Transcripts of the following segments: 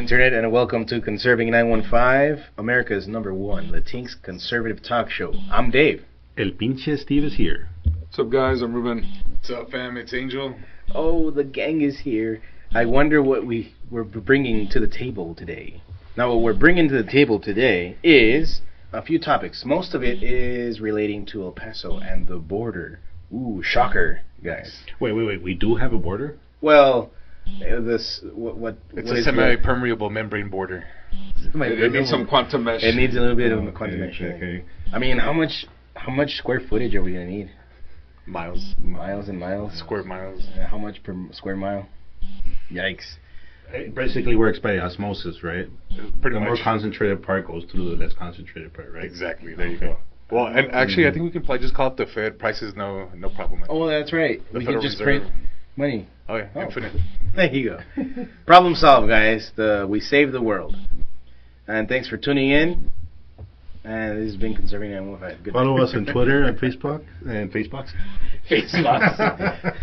Internet, and welcome to Conserving 915, America's #1 Latinx conservative talk show. I'm Dave. El pinche Steve is here. What's up, guys? I'm Ruben. What's up, fam? It's Angel. Oh, the gang is here. I wonder what we're bringing to the table today. Now, what we're bringing to the table today is a few topics. Most of it is relating to El Paso and the border. Ooh, shocker, guys. Wait. We do have a border? Well, what It's what a is semi-permeable membrane border. It needs some quantum mesh. It needs a little bit of a quantum mesh. Okay. I mean, how much square footage are we gonna need? Miles. Miles and miles. Square miles. How much per square mile? Yikes. It basically works by osmosis, right? Pretty the much. more concentrated part goes through the less concentrated part, right? Exactly. There you go. Well, and actually, I think we can probably just call it the Fed. Prices, no problem. Oh, that's right. The We can Federal just Reserve. print money. Oh yeah, infinite. There you go. Problem solved, guys. We saved the world. And thanks for tuning in. And this has been Conserving 915. Good Follow us on Twitter and Facebook and Facebooks. Facebooks.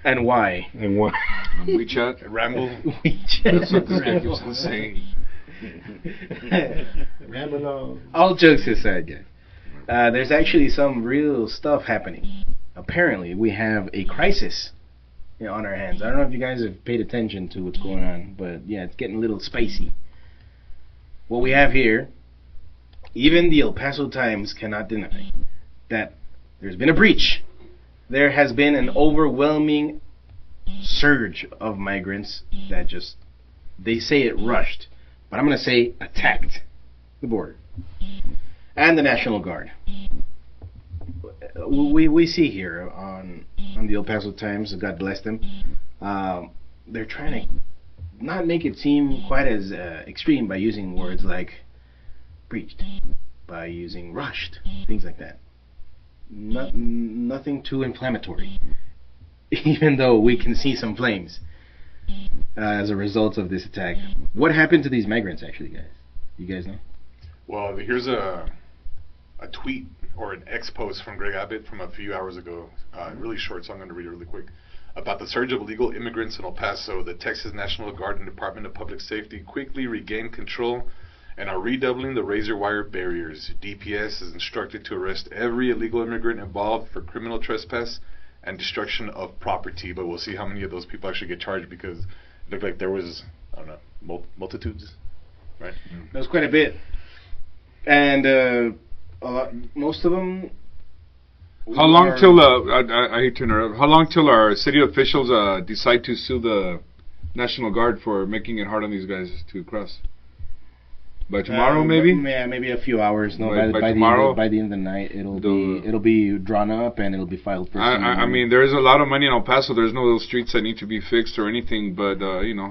And why? And what? WeChat, Ramble. That's what this guy keeps on saying. Ramble on. All jokes aside, guys. There's actually some real stuff happening. Apparently, we have a crisis on our hands. I don't know if you guys have paid attention to what's going on, but yeah, it's getting a little spicy. What we have here, even the El Paso Times cannot deny that there's been a breach. There has been an overwhelming surge of migrants that they say it rushed, but I'm going to say attacked the border and the National Guard. We see here on the El Paso Times, God bless them, they're trying to not make it seem quite as extreme by using words like breached, by using rushed, things like that. Nothing too inflammatory, even though we can see some flames as a result of this attack. What happened to these migrants, actually, guys? You guys know? Well, here's a tweet or an X post from Greg Abbott from a few hours ago, really short, so I'm going to read it really quick. About the surge of illegal immigrants in El Paso, the Texas National Guard and Department of Public Safety quickly regained control and are redoubling the razor wire barriers. DPS is instructed to arrest every illegal immigrant involved for criminal trespass and destruction of property, but we'll see how many of those people actually get charged, because it looked like there was, I don't know, multitudes, right? That was quite a bit. And most of them. How long till I hate to interrupt. How long till our city officials decide to sue the National Guard for making it hard on these guys to cross? By tomorrow, maybe. Yeah, maybe a few hours. No, by tomorrow, by the end of the night, it'll be drawn up and it'll be filed for. I mean, there is a lot of money in El Paso. There's no little streets that need to be fixed or anything, but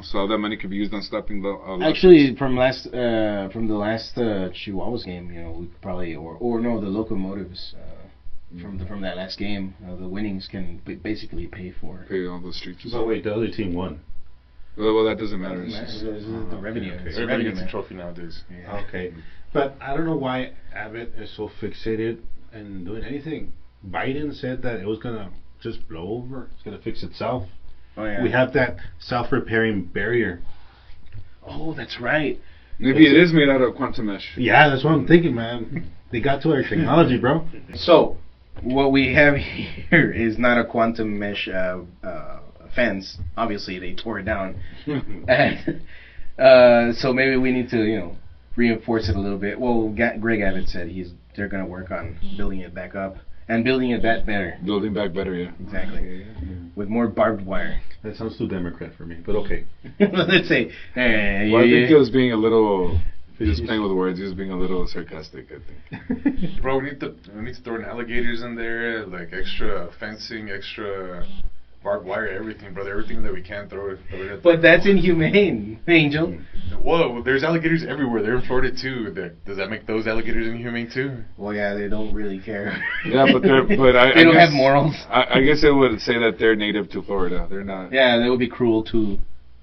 so that money could be used on stopping the. Actually, from the last Chihuahuas game, we could probably or no, the locomotives. From that last game, the winnings can basically pay all the streets. But wait, the other team won. Well, that doesn't matter. It's the revenue. Okay. Everybody gets a trophy nowadays. Yeah. Okay, but I don't know why Abbott is so fixated in doing anything. Biden said that it was gonna just blow over. It's gonna fix itself. Oh yeah. We have that self-repairing barrier. Oh, that's right. Maybe it is made out of quantum mesh. Yeah, that's what I'm thinking, man. They got to our technology, bro. So, what we have here is not a quantum mesh fence. Obviously, they tore it down. And, so maybe we need to, reinforce it a little bit. Well, Greg Abbott said they're going to work on building it back up and building it back better. Building back better, yeah. Exactly. With more barbed wire. That sounds too Democrat for me, but okay. Let's say. Well, I think he was being a little. Just playing with words. He was being a little sarcastic, I think. Bro, we need to throw in alligators in there, like extra fencing, extra barbed wire, everything, brother. Everything that we can throw it. But that's inhumane, Angel. Whoa, there's alligators everywhere. They're in Florida too. Does that make those alligators inhumane too? Well, yeah, they don't really care. Yeah, but they don't have morals. I guess it would say that they're native to Florida. They're not. Yeah, they would be cruel to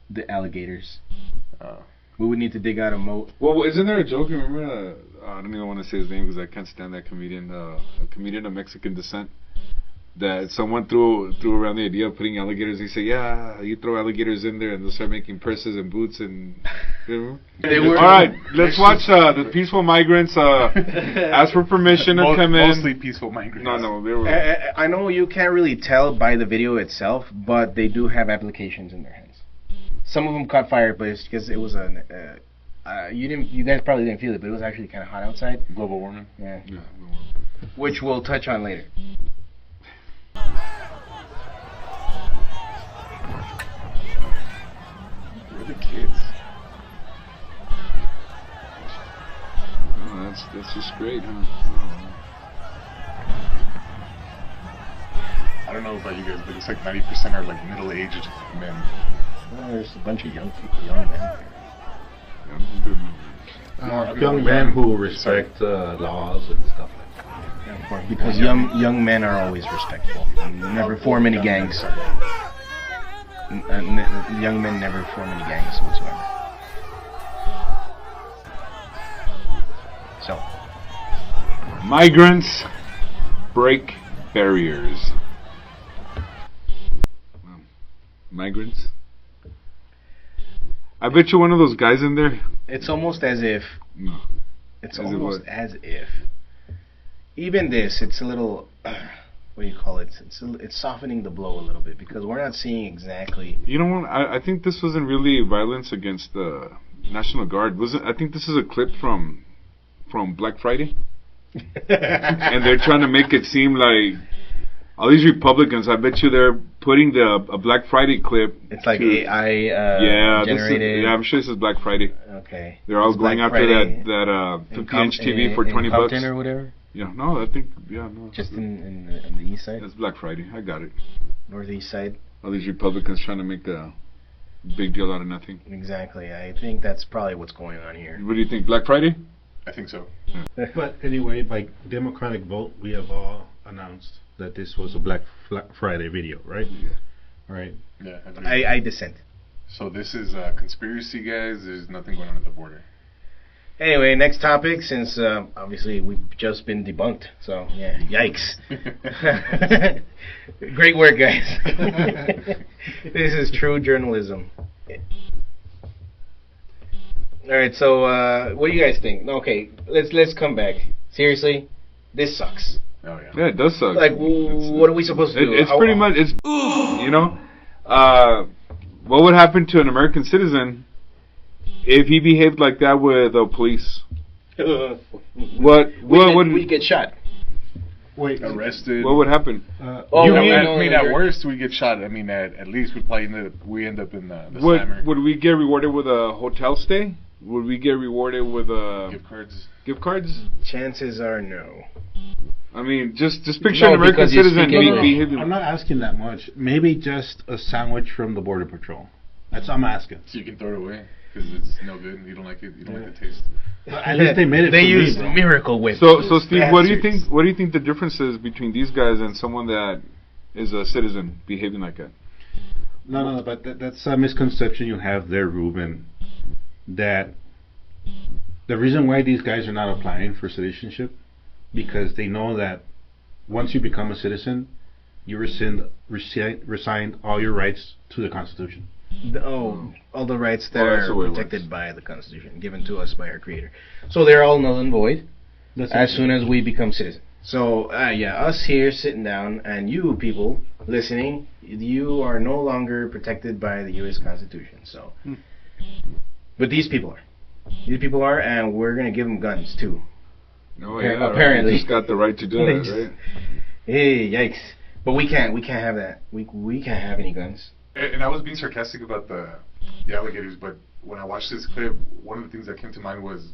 the alligators. We would need to dig out a moat. Well, isn't there a joke? Remember, I don't even want to say his name because I can't stand that comedian. A comedian of Mexican descent. That someone threw around the idea of putting alligators. He said, "Yeah, you throw alligators in there, and they'll start making purses and boots and They were All right, let's watch the peaceful migrants ask for permission to come in. Mostly peaceful migrants. No, they were. I know you can't really tell by the video itself, but they do have applications in their hands. Some of them caught fire, but it's because it was you guys probably didn't feel it, but it was actually kind of hot outside. Global warming. Yeah. Yeah. Which we'll touch on later. Where are the kids? Oh, that's just great, huh? I don't know about you guys, but it's like 90% are like middle-aged men. Well, there's a bunch of young people, young men. Young men who respect laws and stuff like that. Yeah, of course, because young men are always respectful. And never form any gangs. Young men never form any gangs whatsoever. So, Migrants break barriers. Migrants. I bet you one of those guys in there. it's almost as if No. It's As it almost what? as if even this, it's a little what do you call it? It's softening the blow a little bit because we're not seeing exactly. You know what? I think this wasn't really violence against the National Guard. I think this is a clip from Black Friday, and they're trying to make it seem like all these Republicans. I bet you they're putting a Black Friday clip. It's like to, AI generated. I'm sure this is Black Friday. Okay. They're all It's going Black after Friday 50-inch TV for $20 Compton or whatever. Yeah, no, I think no. Just in the east side, That's Black Friday. I got it. northeast side. All these Republicans trying to make a big deal out of nothing. Exactly. I think that's probably what's going on here. What do you think, Black Friday? I think so. But anyway, by democratic vote, we have all announced that this was a Black Friday video, right? Yeah. All right. Yeah. I dissent. So this is conspiracy, guys. There's nothing going on at the border. Anyway, next topic, since obviously we've just been debunked, so yeah, yikes. Great work, guys. This is true journalism. Alright, so what do you guys think? Okay, let's come back. Seriously, this sucks. Oh yeah. Yeah, it does suck. Like, what are we supposed to do? It's pretty much, you know, what would happen to an American citizen if he behaved like that with the police? What would we get shot? Wait. Arrested. what would happen? Oh, You no, mean, I know I mean you're- at worst we get shot. I mean at least we end up in the slammer. Would we get rewarded with a hotel stay? Would we get rewarded with gift cards? Chances are no. I mean, just picture No, an American because you citizen speak English. behaving. I'm not asking that much. Maybe just a sandwich from the Border Patrol. That's what I'm asking. So you can throw it away because it's no good. You don't like it. You don't like the taste. But at least they made it. They for me, used bro. Miracle Whip. So Steve, what do you Bastards. think? What do you think the difference is between these guys and someone that is a citizen behaving like that? No, but that's a misconception you have there, Ruben. That the reason why these guys are not applying for citizenship because they know that once you become a citizen, you resigned all your rights to the Constitution. All the rights that Well, that's the are way it protected works. by the Constitution, given to us by our Creator. So they're all null and void as soon as we become citizens. So, us here sitting down, and you people listening, you are no longer protected by the U.S. Constitution. So, but these people are. These people are, and we're gonna give them guns too. No, Apparently. they just got the right to do that, right? Hey, yikes! But we can't have that. We can't have any guns. And I was being sarcastic about the alligators, but when I watched this clip, one of the things that came to mind was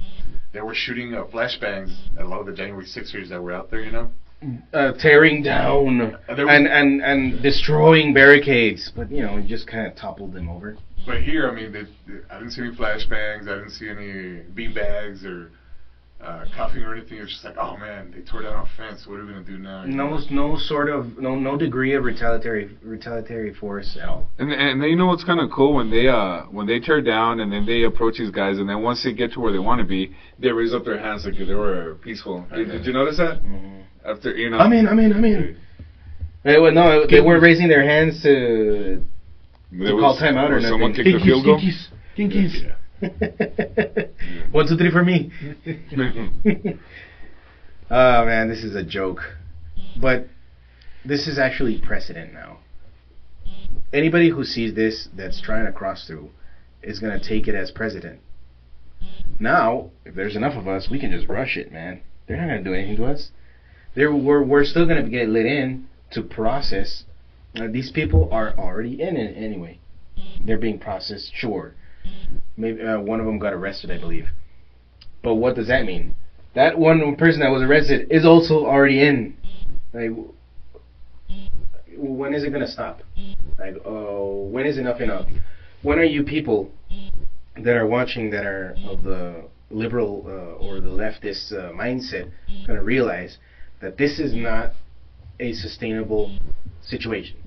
they were shooting flashbangs at a lot of the January 6ers that were out there, you know? Tearing down and destroying barricades, but you just kind of toppled them over. But here, I mean, I didn't see any flashbangs, I didn't see any beanbags or cuffing or anything. It was just like, oh man, they tore down a fence. What are we gonna do now? No degree of retaliatory force at all. And then you know what's kind of cool when they tear down and then they approach these guys and then once they get to where they want to be, they raise up their hands like they were peaceful. Did you notice that? Mm-hmm. After I'm in. They weren't raising their hands to call timeout or someone nothing. kicked the field goal. Kinkies. 1, 2, 3 for me. Oh man, this is a joke. But this is actually precedent now. Anybody who sees this that's trying to cross through is going to take it as precedent. Now, if there's enough of us, we can just rush it, man. They're not going to do anything to us. We're still going to get let in to process. These people are already in it anyway. They're being processed, sure. Maybe one of them got arrested, I believe. But what does that mean? That one person that was arrested is also already in. Like, when is it going to stop? Like, when is enough enough? When are you people that are watching that are of the liberal or the leftist mindset going to realize that this is not a sustainable situation?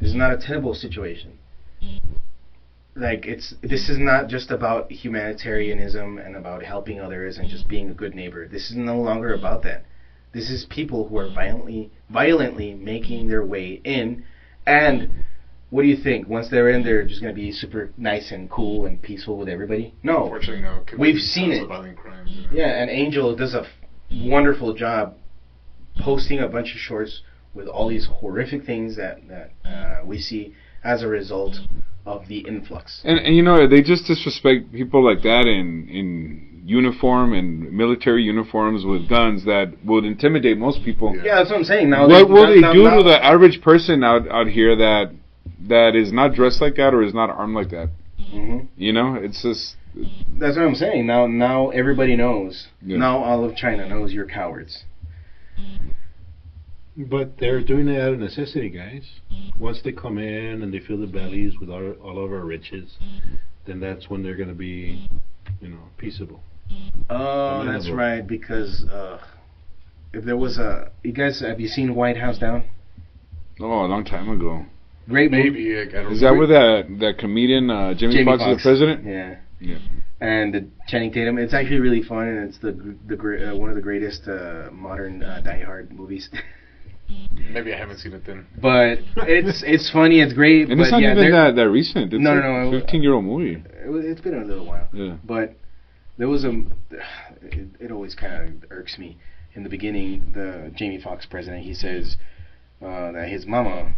This is not a tenable situation. Like, this is not just about humanitarianism and about helping others and just being a good neighbor. This is no longer about that. This is people who are violently making their way in. And what do you think? Once they're in, they're just going to be super nice and cool and peaceful with everybody? No. Unfortunately, no. We've seen it. Violent crimes, Yeah, and Angel does a wonderful job posting a bunch of shorts with all these horrific things that we see as a result of the influx. And you know, they just disrespect people like that in uniform and military uniforms with guns that would intimidate most people. Yeah, that's what I'm saying. Now, what will they do to the average person out here that is not dressed like that or is not armed like that? Mm-hmm. You know, it's just... That's what I'm saying. Now everybody knows. Yeah. Now all of China knows you're cowards. But they're doing it out of necessity, guys. Once they come in and they fill their bellies with all of our riches, then that's when they're going to be, peaceable. Oh, that's right. Because if there was you guys, have you seen White House Down? Oh, a long time ago. Great movie. Maybe. I don't Is that where that comedian Jamie Foxx is the president? Yeah. Yeah. And Channing Tatum. It's actually really fun, and it's the one of the greatest modern Die Hard movies. Maybe I haven't seen it then. But it's funny. It's great. And but it's not yeah, even that recent. It's no. a 15-year-old movie. It's been a little while. Yeah. But there was it always kind of irks me. In the beginning, the Jamie Foxx president, he says that his mama.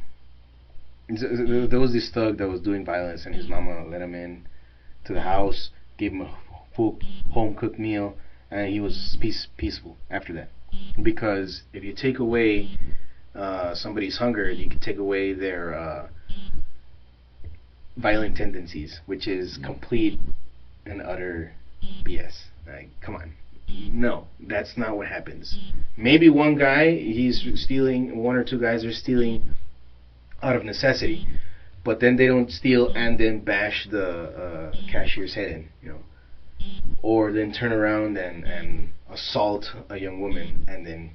There was this thug that was doing violence, and his mama let him in to the house, gave him a full home-cooked meal, and he was peaceful after that. Because if you take away somebody's hunger, you can take away their violent tendencies, which is complete and utter BS. Like, come on. No, that's not what happens. Maybe one guy, he's stealing, one or two guys are stealing out of necessity, but then they don't steal and then bash the cashier's head in, or then turn around and assault a young woman and then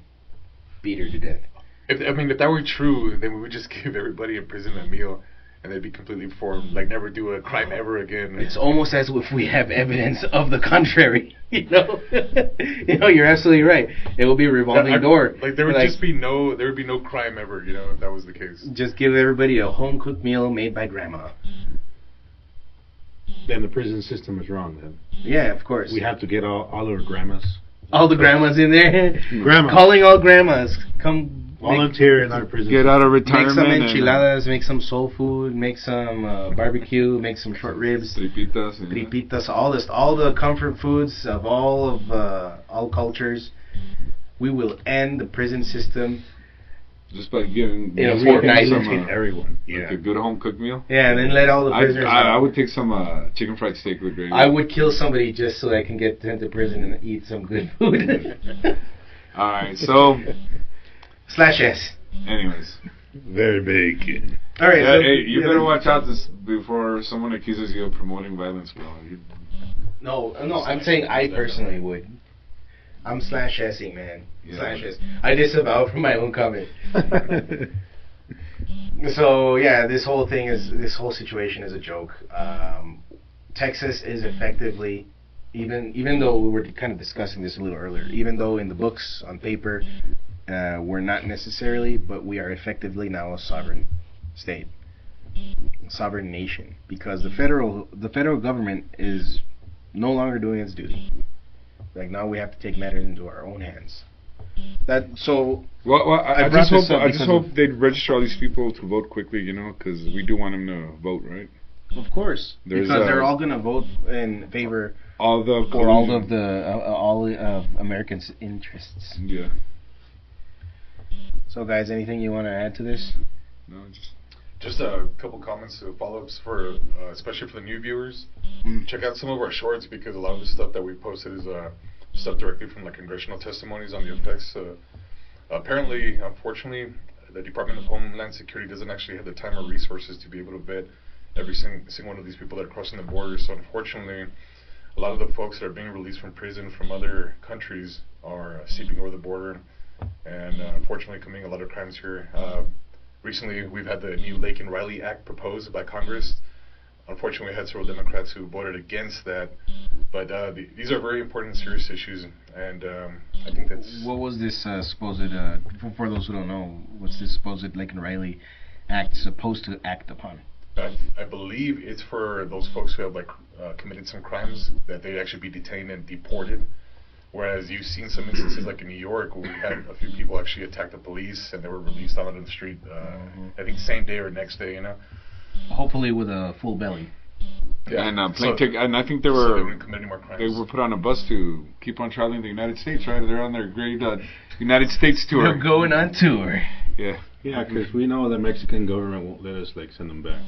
beat her to death. If that were true, then we would just give everybody in prison a meal, and they'd be completely formed, like never do a crime ever again. It's almost as if we have evidence of the contrary. You're absolutely right. It will be a revolving door. Like there would just be no crime ever. If that was the case. Just give everybody a home cooked meal made by grandma. Then the prison system is wrong. Then yeah, of course. We have to get all our grandmas. All the grandmas in there. Grandma. Calling all grandmas. Come volunteer in our prison. Get out of retirement. Make some enchiladas, make some soul food, make some barbecue, make some short ribs. Tripitas, all the comfort foods of all cultures. We will end the prison system. Just by giving a fortnight some, everyone. Like a good home cooked meal. Yeah, and then let all the prisoners. I would take some chicken fried steak with gravy. I would kill somebody just so I can get sent to prison and eat some good food. All right, so slash S. Anyways, very big. All right. Yeah, hey, you better watch out before someone accuses you of promoting violence, bro. No. I'm saying I personally would. I'm slash S-ing, man. Yeah. Slash S. I disavow from my own comment. So yeah, this whole situation is a joke. Texas is effectively, even though we were kind of discussing this a little earlier, even though in the books on paper we're not necessarily, but we are effectively now a sovereign state, a sovereign nation, because the federal government is no longer doing its duty. Like now we have to take matters into our own hands. That so. Well, I brought just this hope up I just because hope of- they register all these people to vote quickly, because we do want them to vote, right? Of course, There's, because they're all gonna vote in favor All the for all collusion. of the all of Americans' interests. Yeah. So, guys, anything you want to add to this? No, just Just a couple comments, follow-ups for, especially for the new viewers. Check out some of our shorts because a lot of the stuff that we posted is stuff directly from the congressional testimonies on the effects. Apparently, unfortunately, the Department of Homeland Security doesn't actually have the time or resources to be able to vet every single one of these people that are crossing the border. So unfortunately, a lot of the folks that are being released from prison from other countries are seeping over the border and unfortunately committing a lot of crimes here. Recently, we've had the new Lake and Riley Act proposed by Congress. Unfortunately, we had several Democrats who voted against that. But these are very important and serious issues, and I think that's... What was this supposed, for those who don't know, what's this supposed Lake and Riley Act supposed to act upon? I believe it's for those folks who have committed some crimes that they'd actually be detained and deported. Whereas you've seen some instances like in New York where we had a few people actually attack the police and they were released out on the street, I think same day or next day, Hopefully with a full belly. Yeah. and So- I think they so they were wouldn't commit any more crimes. they were put on a bus to keep on traveling the United States, right? They're on their great United States tour. They're going on tour. Yeah. Yeah, because we know the Mexican government won't let us send them back.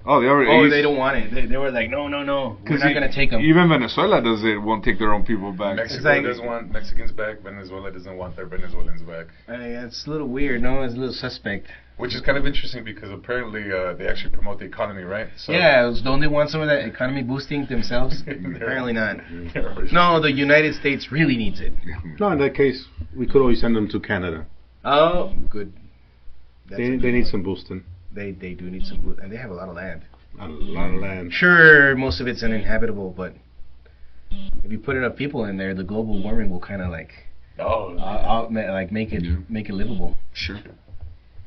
Oh, they already. Oh, they don't want it. They were like, no, we're not going to take them. Even Venezuela won't take their own people back. Mexico like- doesn't want Mexicans back. Venezuela doesn't want their Venezuelans back. It's a little weird. No, it's a little suspect. Which is kind of interesting because apparently they actually promote the economy, right? So Yeah, don't they want some of that economy boosting themselves? Apparently not. No, the United States really needs it. No, in that case, we could always send them to Canada. Oh, good. That's a They good need point. some boosting. They do need some boost, and they have a lot of land. A lot of land. Sure, most of it's uninhabitable, but if you put enough people in there, the global warming will kind of make it livable. Sure.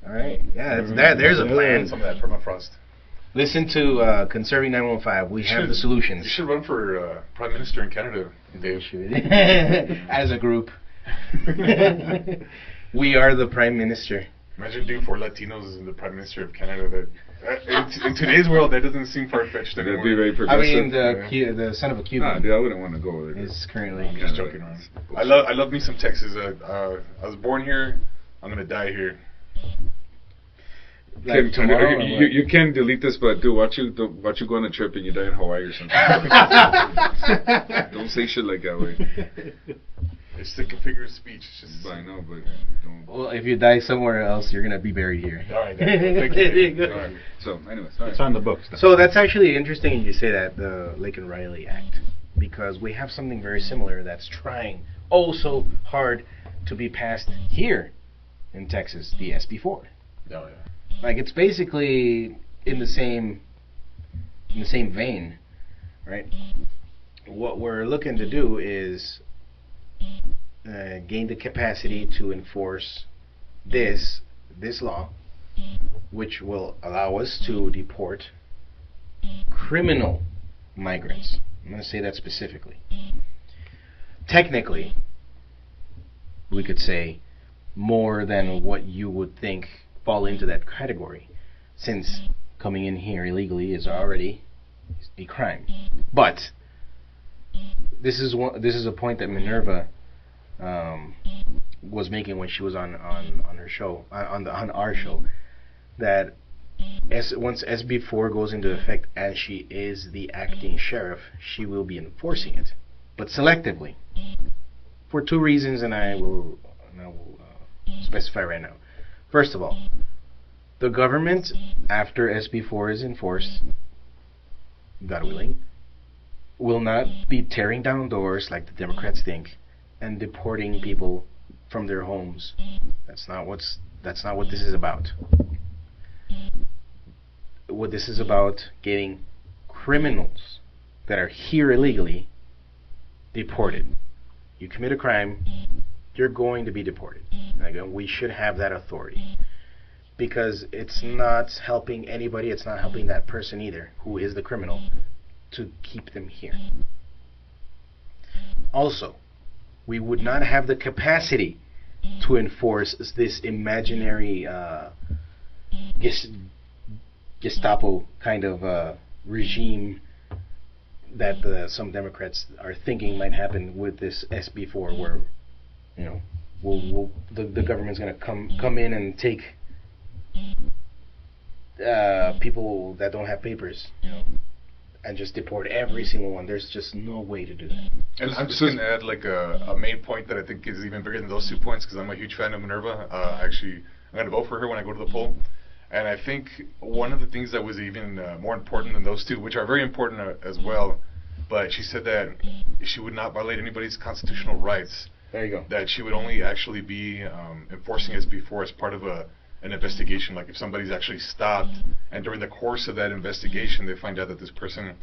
All right, yeah, there's a plan. Some of that permafrost. Listen to Conserving 915. We have the You solutions. should run for Prime Minister in Canada, Dave. As a group. We are the Prime Minister. Imagine doing 4 Latinos as the Prime Minister of Canada. In today's world, that doesn't seem far-fetched That'd anymore. be very I progressive. mean, the son of a Nah, Cuban dude, I wouldn't want to go over there. is currently. I'm just joking around. I love me some Texas. I was born here. I'm gonna die here. Like tomorrow, or what? you can delete this, but dude, watch you go on a trip and you die in Hawaii or something. Don't say shit like that way. It's the figure of speech. It's just. I know, but don't. Well, if you die somewhere else, you're gonna be buried here. All right. Thank you. There you go. All right. So, anyways, all It's right. on the books. So that's actually interesting you say that, the Lake and Riley Act, because we have something very similar that's trying so hard to be passed here in Texas, the SB4. Oh, yeah. Like it's basically in the same vein, right? What we're looking to do is gain the capacity to enforce this law, which will allow us to deport criminal migrants. I'm going to say that specifically. Technically, we could say more than what you would think fall into that category, since coming in here illegally is already a crime. But this is a point that Minerva was making when she was on her show, on our show, that once SB4 goes into effect, as she is the acting sheriff, she will be enforcing it, but selectively, for 2 reasons, and I will specify right now. First of all, the government, after SB4 is enforced, God willing, will not be tearing down doors like the Democrats think and deporting people from their homes. That's not what this is about. What this is about, getting criminals that are here illegally deported. You commit a crime, you're going to be deported. Again, we should have that authority, because it's not helping anybody. It's not helping that person either, who is the criminal, to keep them here. Also, we would not have the capacity to enforce this imaginary Gestapo kind of regime that some Democrats are thinking might happen with this SB4, where the government's going to come in and take people that don't have papers, and just deport every single one. There's just no way to do that. And I'm just going to add like a main point that I think is even bigger than those 2 points, because I'm a huge fan of Minerva. Actually, I'm going to vote for her when I go to the poll. And I think one of the things that was even more important than those two, which are very important as well, but she said that she would not violate anybody's constitutional rights. There you go. That she would only actually be enforcing SB4 as part of an investigation. Like if somebody's actually stopped, and during the course of that investigation they find out that this person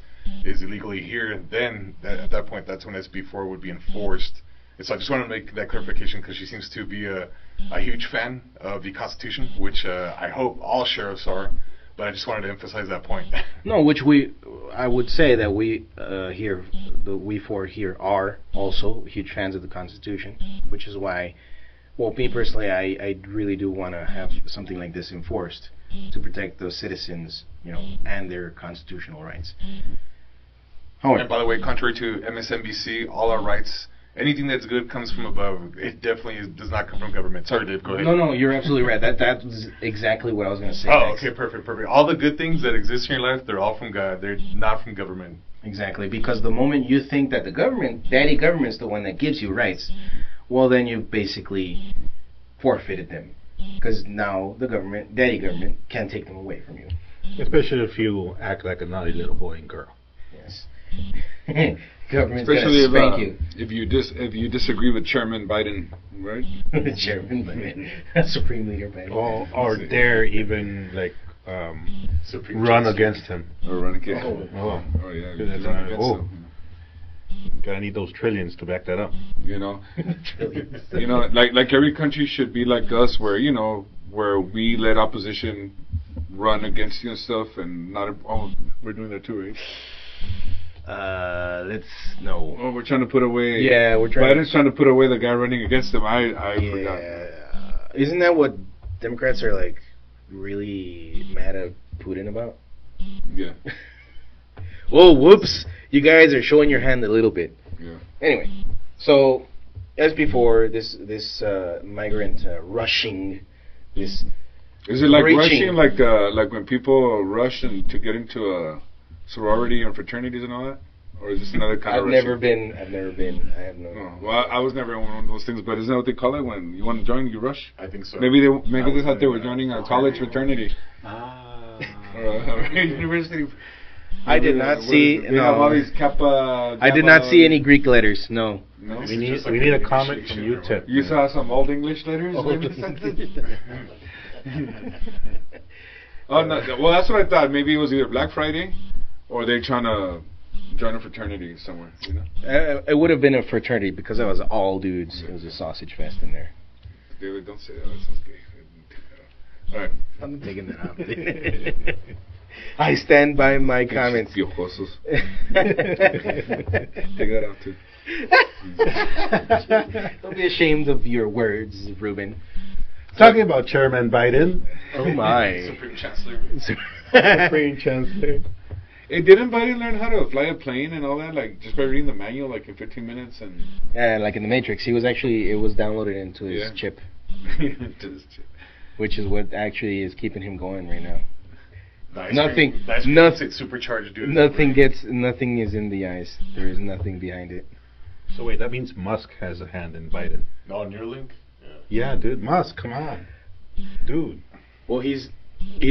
is illegally here, then at that point that's when SB4 would be enforced. And so I just wanted to make that clarification, because she seems to be a huge fan of the Constitution, which I hope all sheriffs are. But I just wanted to emphasize that point. No, I would say that we four here are also huge fans of the Constitution, which is why, well, me personally, I really do want to have something like this enforced to protect those citizens, and their constitutional rights. And by the way, contrary to MSNBC, all our rights, anything that's good comes from above. It definitely does not come from government. Sorry, Dave, go ahead. No, you're absolutely right. That was exactly what I was going to say. Oh, next. okay, perfect. All the good things that exist in your life, they're all from God. They're not from government. Exactly, because the moment you think that the government, daddy government's the one that gives you rights, well, then you've basically forfeited them. Because now the government, daddy government, can take them away from you. Especially if you act like a naughty little boy and girl. Yes. Government's especially gonna spank you. if you disagree with Chairman Biden, right? Chairman Biden, Supreme Leader Biden, or dare even like run against him. Or run against him. Oh Yeah. That's Run against him. Gotta need those trillions to back that up. Like every country should be like us, where where we let opposition run against you and stuff, and not. Oh, we're doing that too, right? No. Oh, we're trying to put away. Yeah, we're trying. Biden's trying to put away the guy running against him. I forgot. Isn't that what Democrats are like really mad at Putin about? Yeah. Oh, whoops! You guys are showing your hand a little bit. Yeah. Anyway, so as before, this migrant rushing this. Is it like reaching. rushing, like when people rush to get into a sorority and fraternities and all that? Or is this another kind of rushing? I've never been. I have no. Oh, well, I was never in one of those things, but isn't that what they call it when you want to join, you rush? I think so. Maybe they thought they were joining a college fraternity. Or a university. I did not see. They have all these Kappa. I did not see any Greek letters. No. No. We need a comment from you, Tip. You saw some old English letters? Oh no! Well, that's what I thought. Maybe it was either Black Friday, or they're trying to join a fraternity somewhere. It would have been a fraternity because it was all dudes. It was a sausage fest in there. David, don't say that. That sounds gay. All right. I'm taking that out. I stand by my comments. Piojosos. Take that out too. Don't be ashamed of your words, Ruben. Talking about Chairman Biden. Oh my. Supreme Chancellor. Supreme Chancellor. Hey, didn't Biden learn how to fly a plane and all that, like just by reading the manual, like in 15 minutes? And like in the Matrix, it was downloaded into his chip, which is what actually is keeping him going right now. Nothing supercharged, dude. Nothing is in the eyes. There is nothing behind it. So wait, that means Musk has a hand in Biden. No, Neuralink. Yeah, dude, Musk, come on, dude. Well, he's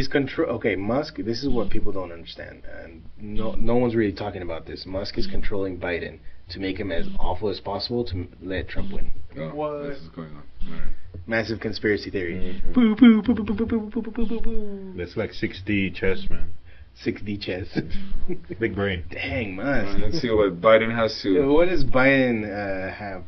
control. Okay, Musk. This is what people don't understand, and no one's really talking about this. Musk is controlling Biden to make him as awful as possible to let Trump win. Oh, what? This is going on. All right. Massive conspiracy theory. Mm-hmm. Boo, boo, boo, boo, boo, boo, boo, boo, boo, boo. That's like 6D chess, man. 6D chess. Big brain. Dang, Musk. Let's see what Biden has to. What does Biden have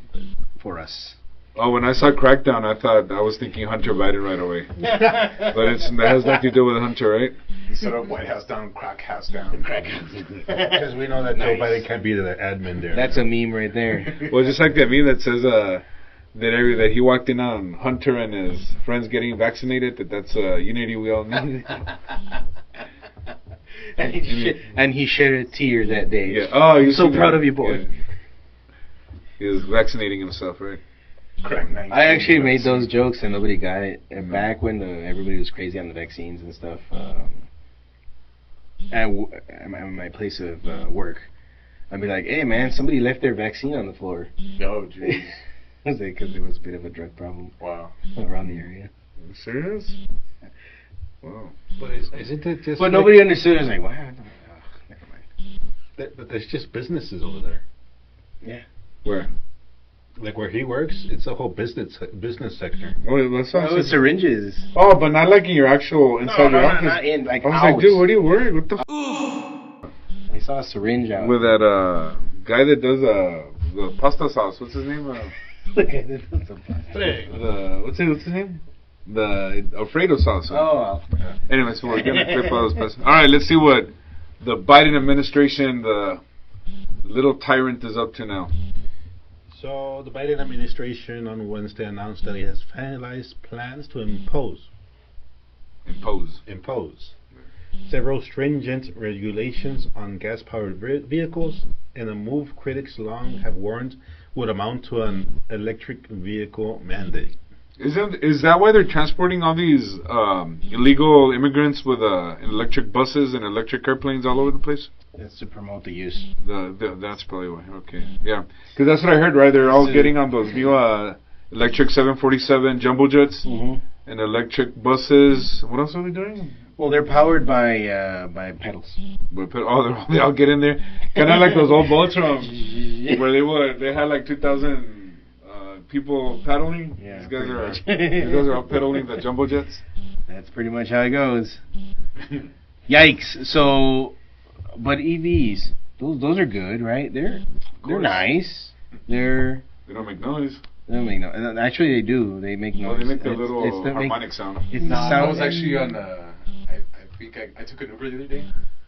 for us? Oh, when I saw Crackdown, I was thinking Hunter Biden right away. But that has nothing to do with Hunter, right? Instead of White House down, crack house down. Because we know that Joe Biden can't be the admin there. That's a meme right there. Well, just like that meme that says that he walked in on Hunter and his friends getting vaccinated. That's unity we all need. and he shed a tear that day. Yeah. Oh, I'm so proud of you, boy. Yeah. He was vaccinating himself, right? I actually made those jokes and nobody got it. And back when everybody was crazy on the vaccines and stuff, at my place of work, I'd be like, "Hey, man, somebody left their vaccine on the floor." Oh, jeez. Because there was a bit of a drug problem. Wow. Around the area. Are you serious? Wow. But isn't it just? But nobody understood. I was like, "Wow, never mind." But there's just businesses over there. Yeah. Where? Like where he works, it's a whole business sector. Oh, that's Oh, syringes. Oh, but not like in your actual inside your office. Not in like. I was like, dude, what are you worried? What the? I saw a syringe out. With that guy that does the pasta sauce. What's his name? Look at this. What's his name? The Alfredo sauce. Oh. Anyway, so we're gonna clip all those passes. All right, let's see what the Biden administration, the little tyrant, is up to now. So the Biden administration on Wednesday announced that it has finalized plans to impose several stringent regulations on gas-powered vehicles, in a move critics long have warned would amount to an electric vehicle mandate. Is that why they're transporting all these illegal immigrants with electric buses and electric airplanes all over the place? That's to promote the use. That's probably why. Okay, yeah, because that's what I heard. Right, they're all getting on those new electric 747 jumbo jets and electric buses. What else are they doing? Well, they're powered by pedals. They all get in there, kind of like those old boats from where they had like 2,000 people paddling. Yeah, these guys are all pedaling the jumbo jets. That's pretty much how it goes. Yikes! So, but EVs, those are good, right? They're nice. They don't make noise. They don't make noise. Actually, they do. They make noise. Oh, they make the little harmonic sound. I was actually on. I think I took an Uber the other day,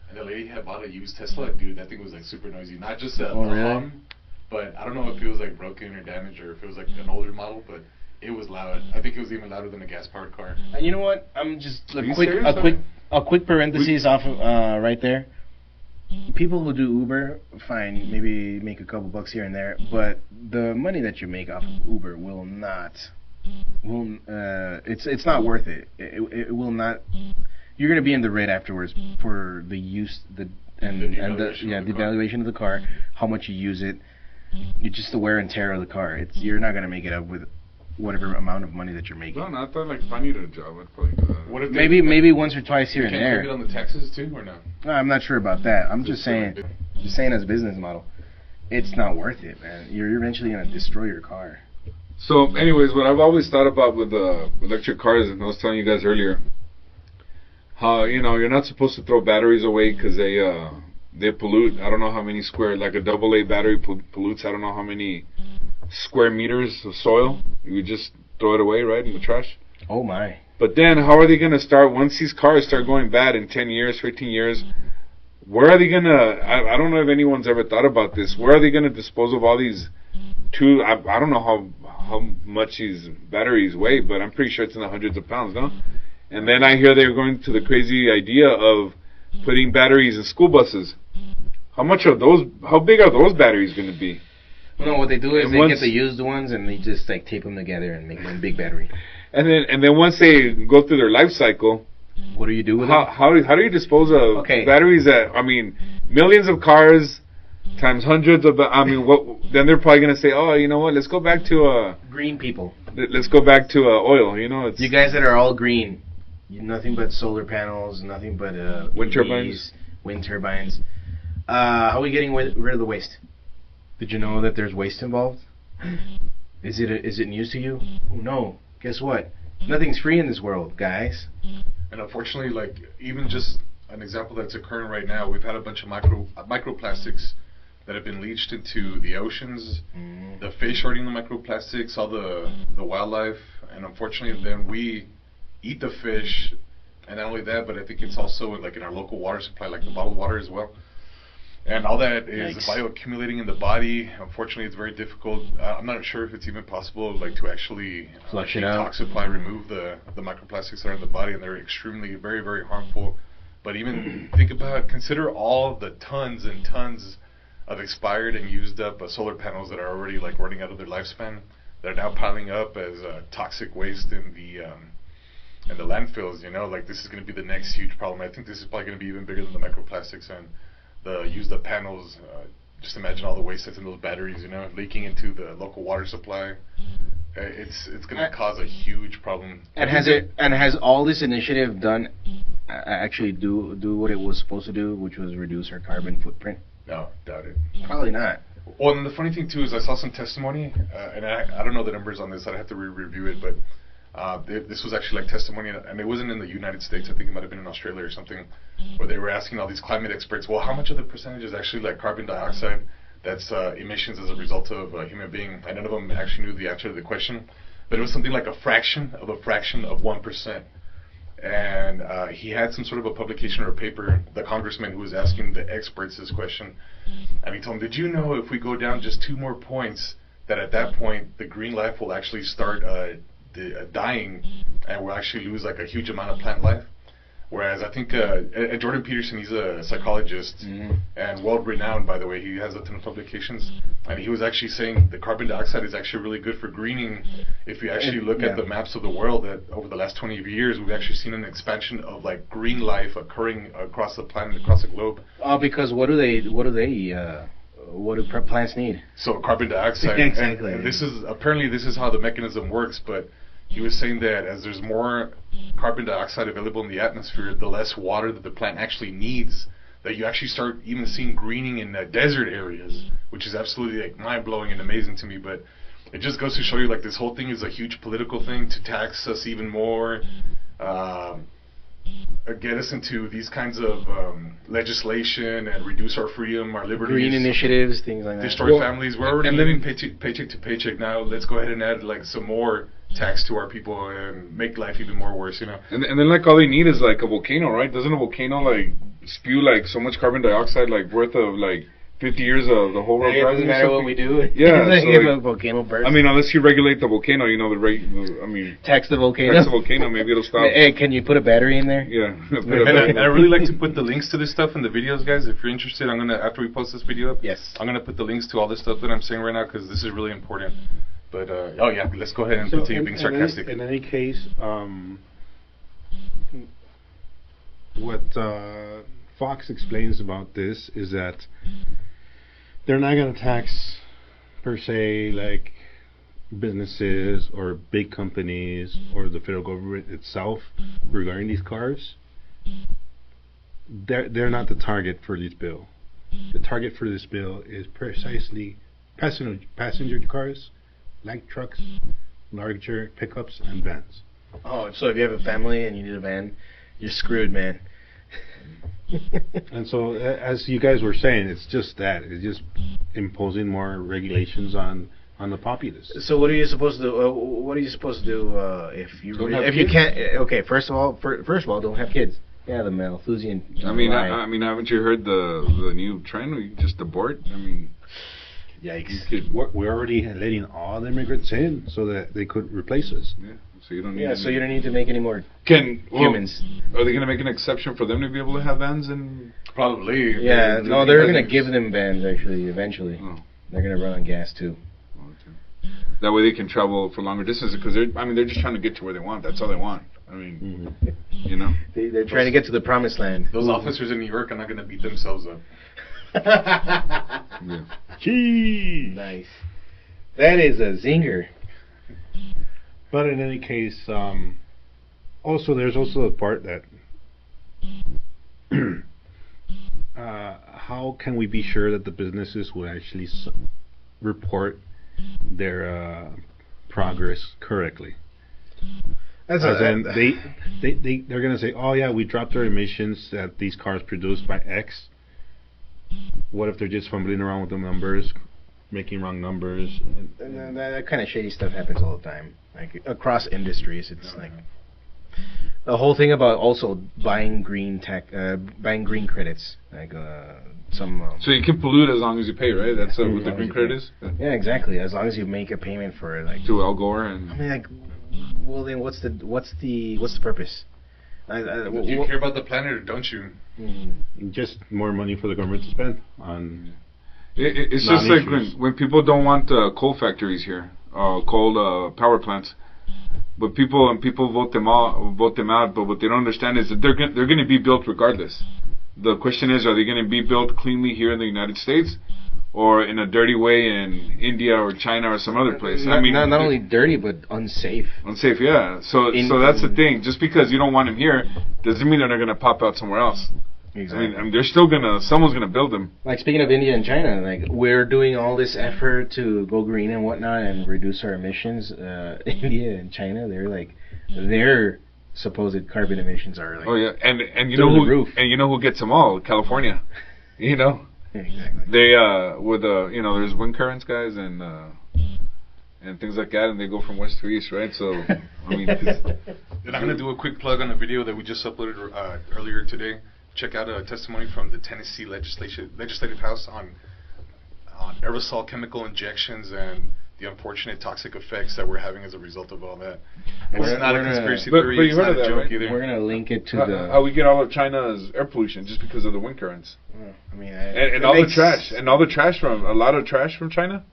and the lady had bought a used Tesla. Dude, that thing was like super noisy. Not just the hum, but I don't know if it was like broken or damaged or if it was like an older model, but it was loud. I think it was even louder than a gas-powered car. And you know what? I'm just a quick parenthesis off of, right there. People who do Uber, fine, maybe make a couple bucks here and there, but the money that you make off of Uber will not. It's not worth it. It will not. You're gonna be in the red afterwards for the use the devaluation of the car, how much you use it. It's just the wear and tear of the car. You're not gonna make it up with whatever amount of money that you're making. No, I thought like if I needed a job, I'd probably do that. What if maybe once or twice here and there. Can you on the taxes too, or no? No, I'm not sure about that. I'm just saying as a business model, it's not worth it, man. You're eventually gonna destroy your car. So, anyways, what I've always thought about with electric cars, and I was telling you guys earlier, how you're not supposed to throw batteries away because they pollute. I don't know how many like a AA battery pollutes. I don't know how many square meters of soil. You just throw it away, right, in the trash. Oh my! But then, how are they going to start once these cars start going bad in 10 years, 15 years? Where are they going to? I don't know if anyone's ever thought about this. Where are they going to dispose of all these? I don't know how much these batteries weigh, but I'm pretty sure it's in the hundreds of pounds, no? And then I hear they're going to the crazy idea of putting batteries in school buses. How big are those batteries going to be? No, what they do is they get the used ones and they just like tape them together and make one big battery. And then once they go through their life cycle, what do you do with them? How do you dispose of batteries that, millions of cars times hundreds of, then they're probably going to say, oh, you know what, let's go back to green people. Let's go back to oil, It's you guys that are all green, nothing but solar panels, nothing but wind turbines. How are we getting rid of the waste? Did you know that there's waste involved? Is it news to you? Oh, no. Guess what? Nothing's free in this world, guys. And unfortunately, like even just an example that's occurring right now, we've had a bunch of microplastics that have been leached into the oceans, the fish are eating the microplastics, all the wildlife, and unfortunately then we eat the fish, and not only that, but I think it's also like in our local water supply, like the bottled water as well. And all that is bioaccumulating in the body. Unfortunately, it's very difficult. I'm not sure if it's even possible, like, to actually flush it out, detoxify, remove the microplastics that are in the body, and they're extremely, very, very harmful. But even consider all the tons and tons of expired and used up solar panels that are already like running out of their lifespan, that are now piling up as toxic waste in the landfills. You know, like, this is going to be the next huge problem. I think this is probably going to be even bigger than the microplastics and the used up panels. Just imagine all the waste that's in those batteries, you know, leaking into the local water supply. It's going to cause a huge problem. And has all this initiative done actually do what it was supposed to do, which was reduce our carbon footprint? No, doubt it. Probably not. Well, and the funny thing too is I saw some testimony, and I don't know the numbers on this. I'd have to review it, but this was actually like testimony, and it wasn't in the United States. I think it might have been in Australia or something, where they were asking all these climate experts, well, how much of the percentage is actually like carbon dioxide that's emissions as a result of a human being? And none of them actually knew the answer to the question, but it was something like a fraction of 1%. And he had some sort of a publication or a paper, the congressman who was asking the experts this question, and he told them, did you know if we go down just 2 more points, that at that point the green life will actually start dying, and we'll actually lose like a huge amount of plant life? Whereas I think Jordan Peterson, he's a psychologist and world-renowned, by the way. He has a ton of publications, and he was actually saying the carbon dioxide is actually really good for greening. If you actually look at the maps of the world, that over the last 20 years, we've actually seen an expansion of like green life occurring across the planet, across the globe. Oh, because what do plants need? So carbon dioxide. Exactly. And this is how the mechanism works, but he was saying that as there's more carbon dioxide available in the atmosphere, the less water that the plant actually needs, that you actually start even seeing greening in desert areas, which is absolutely like mind-blowing and amazing to me. But it just goes to show you, like, this whole thing is a huge political thing to tax us even more, get us into these kinds of legislation and reduce our freedom, our liberties. Green initiatives, things like that. Destroy families. We're already living paycheck to paycheck now. Let's go ahead and add like some more tax to our people and make life even more worse, you know. And then like all they need is like a volcano, right? Doesn't a volcano like spew like so much carbon dioxide like worth of like 50 years of the whole world? It doesn't matter what we do. Yeah, so if like, a volcano bursts. I mean, unless you regulate the volcano, you know, tax the volcano. Tax the volcano, maybe it'll stop. Hey, can you put a battery in there? Yeah. And I really like to put the links to this stuff in the videos, guys. If you're interested, I'm gonna, after we post this video up, yes, I'm gonna put the links to all this stuff that I'm saying right now, because this is really important. But oh yeah, let's go ahead and continue being sarcastic. In any case, what Fox explains about this is that they're not going to tax, per se, like businesses or big companies or the federal government itself regarding these cars. They're not the target for this bill. The target for this bill is precisely passenger cars, like trucks, larger pickups, and vans. Oh, so if you have a family and you need a van, you're screwed, man. And so, as you guys were saying, it's just that. It's just imposing more regulations on the populace. So what are you supposed to do? What are you supposed to do if you can't? Okay, first of all, don't have kids. Yeah, the Malthusian. I mean, haven't you heard the new trend? We just abort. I mean, yikes. We're already letting all the immigrants in so that they could replace us. Yeah. So you don't need. Yeah, so you don't need to make any more humans. Are they going to make an exception for them to be able to have vans? And probably. Yeah, no, they're going to give them vans actually. Eventually, they're going to run on gas too. That way they can travel for longer distances, because they're just trying to get to where they want. That's all they want. I mean, you know, they're trying to get to the promised land. Those officers in New York are not going to beat themselves up. Yeah. Gee, nice. That is a zinger. But in any case, there's also a part that how can we be sure that the businesses will actually report their progress correctly? They're going to say, oh yeah, we dropped our emissions that these cars produced by X, What if they're just fumbling around with the numbers, making wrong numbers? And then that kind of shady stuff happens all the time, like across industries. It's like the whole thing about also buying green credits, like some. So you can pollute as long as you pay, right? That's what the green credit is. Yeah, exactly. As long as you make a payment for it, like To Al Gore and. I mean, like, well, then what's the purpose? Do you care about the planet or don't you? Just more money for the government to spend on. It's just like when people don't want coal factories here, coal power plants, but people vote them out. But what they don't understand is that they're going to be built regardless. The question is, are they going to be built cleanly here in the United States, or in a dirty way in India or China or some other place? I mean, not only dirty but unsafe. Unsafe, yeah. So that's the thing. Just because you don't want them here doesn't mean that they're going to pop out somewhere else. Exactly. I mean, they're still someone's gonna build them. Like, speaking of India and China, like, we're doing all this effort to go green and whatnot and reduce our emissions. India and China, their supposed carbon emissions are like. Oh yeah, and you through know the roof. And you know who gets them all? California. You know. Exactly. They with there's wind currents, guys, and things like that, and they go from west to east, right? So I mean. And I'm gonna do a quick plug on a video that we just uploaded earlier today. Check out a testimony from the Tennessee Legislative House on aerosol chemical injections and the unfortunate toxic effects that we're having as a result of all that. It's not a conspiracy theory. But you It's heard not of a that, joke right? either. We're gonna link it to How we get all of China's air pollution just because of the wind currents. I mean, And all the trash from a lot of trash from China.